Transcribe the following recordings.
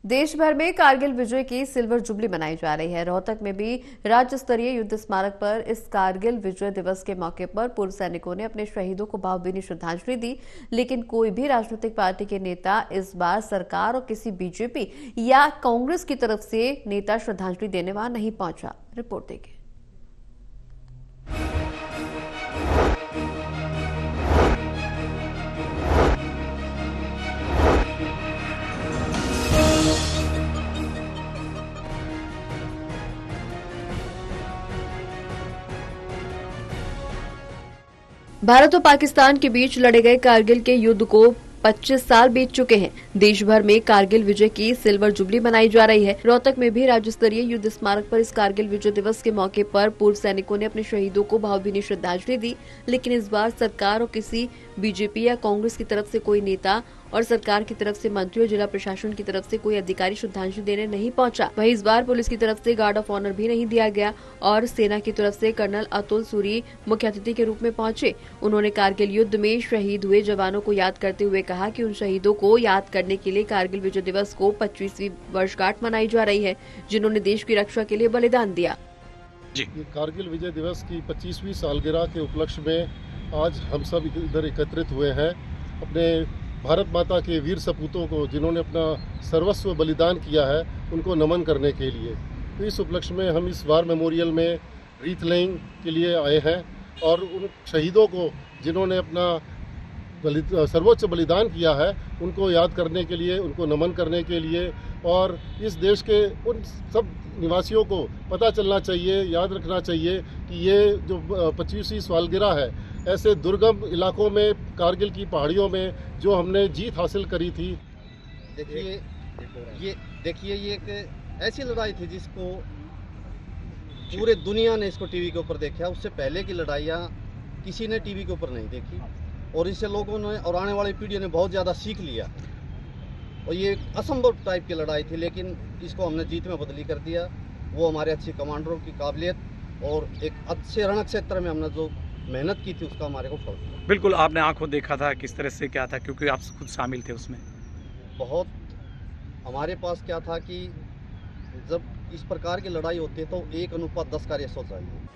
देश भर में कारगिल विजय की सिल्वर जुबली मनाई जा रही है। रोहतक में भी राज्य स्तरीय युद्ध स्मारक पर इस कारगिल विजय दिवस के मौके पर पूर्व सैनिकों ने अपने शहीदों को भावभीनी श्रद्धांजलि दी, लेकिन कोई भी राजनीतिक पार्टी के नेता इस बार सरकार और किसी बीजेपी या कांग्रेस की तरफ से नेता श्रद्धांजलि देने वहां नहीं पहुंचा। रिपोर्ट देखिए। भारत और पाकिस्तान के बीच लड़े गए कारगिल के युद्ध को 25 साल बीत चुके हैं। देश भर में कारगिल विजय की सिल्वर जुबली मनाई जा रही है। रोहतक में भी राज्य स्तरीय युद्ध स्मारक पर इस कारगिल विजय दिवस के मौके पर पूर्व सैनिकों ने अपने शहीदों को भावभीनी श्रद्धांजलि दी, लेकिन इस बार सरकार और किसी बीजेपी या कांग्रेस की तरफ से कोई नेता और सरकार की तरफ से मंत्री और जिला प्रशासन की तरफ से कोई अधिकारी श्रद्धांजलि देने नहीं पहुंचा। वहीं इस बार पुलिस की तरफ से गार्ड ऑफ ऑनर भी नहीं दिया गया और सेना की तरफ से कर्नल अतुल सूरी मुख्य अतिथि के रूप में पहुंचे। उन्होंने कारगिल युद्ध में शहीद हुए जवानों को याद करते हुए कहा कि उन शहीदों को याद करने के लिए कारगिल विजय दिवस को 25वीं वर्षगांठ मनाई जा रही है, जिन्होंने देश की रक्षा के लिए बलिदान दिया। ये कारगिल विजय दिवस की 25वीं सालगिरह के उपलक्ष्य में आज हम सब इधर एकत्रित हुए हैं अपने भारत माता के वीर सपूतों को, जिन्होंने अपना सर्वस्व बलिदान किया है, उनको नमन करने के लिए। तो इस उपलक्ष्य में हम इस वार मेमोरियल में रीथ लेइंग के लिए आए हैं और उन शहीदों को जिन्होंने अपना सर्वोच्च बलिदान किया है, उनको याद करने के लिए, उनको नमन करने के लिए, और इस देश के उन सब निवासियों को पता चलना चाहिए, याद रखना चाहिए कि ये जो 25वीं सालगिरह है, ऐसे दुर्गम इलाकों में, कारगिल की पहाड़ियों में जो हमने जीत हासिल करी थी। देखिए ये एक ऐसी लड़ाई थी जिसको पूरे दुनिया ने इसको टीवी के ऊपर देखा। उससे पहले की लड़ाइयाँ किसी ने टीवी के ऊपर नहीं देखी और इससे लोगों ने और आने वाली पीढ़ी ने बहुत ज़्यादा सीख लिया। और ये एक असंभव टाइप की लड़ाई थी, लेकिन इसको हमने जीत में बदली कर दिया। वो हमारे अच्छे कमांडरों की काबिलियत और एक अच्छे रण क्षेत्र में हमने जो मेहनत की थी उसका हमारे को फल मिला। बिल्कुल, आपने आंखों देखा था किस तरह से क्या था, क्योंकि आप खुद शामिल थे उसमें। बहुत हमारे पास क्या था कि जब इस प्रकार की लड़ाई होती है तो 1:10 का रेशो चाहिए।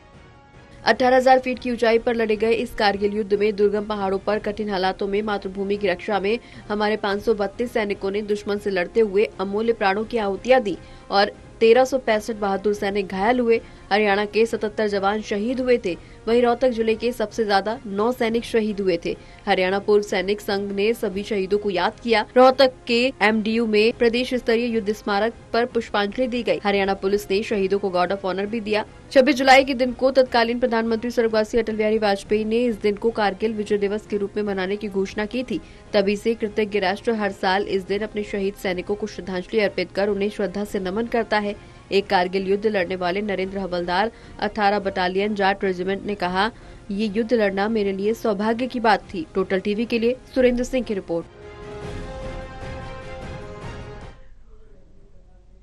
18,000 फीट की ऊंचाई पर लड़े गए इस कारगिल युद्ध में दुर्गम पहाड़ों पर कठिन हालातों में मातृभूमि की रक्षा में हमारे 532 सैनिकों ने दुश्मन से लड़ते हुए अमूल्य प्राणों की आहुतियां दी और 1365 बहादुर सैनिक घायल हुए। हरियाणा के 77 जवान शहीद हुए थे। वहीं रोहतक जिले के सबसे ज्यादा 9 सैनिक शहीद हुए थे। हरियाणा पूर्व सैनिक संघ ने सभी शहीदों को याद किया। रोहतक के MDU में प्रदेश स्तरीय युद्ध स्मारक पर पुष्पांजलि दी गई। हरियाणा पुलिस ने शहीदों को गार्ड ऑफ ऑनर भी दिया। 26 जुलाई के दिन को तत्कालीन प्रधानमंत्री स्वर्गवासी अटल बिहारी वाजपेयी ने इस दिन को कारगिल विजय दिवस के रूप में मनाने की घोषणा की थी। तभी से कृतज्ञ राष्ट्र हर साल इस दिन अपने शहीद सैनिकों को श्रद्धांजलि अर्पित कर उन्हें श्रद्धा से नमन करता है। एक कारगिल युद्ध लड़ने वाले नरेंद्र हवलदार 18 बटालियन जाट रेजिमेंट ने कहा, ये युद्ध लड़ना मेरे लिए सौभाग्य की बात थी। टोटल टीवी के लिए सुरेंद्र सिंह की रिपोर्ट।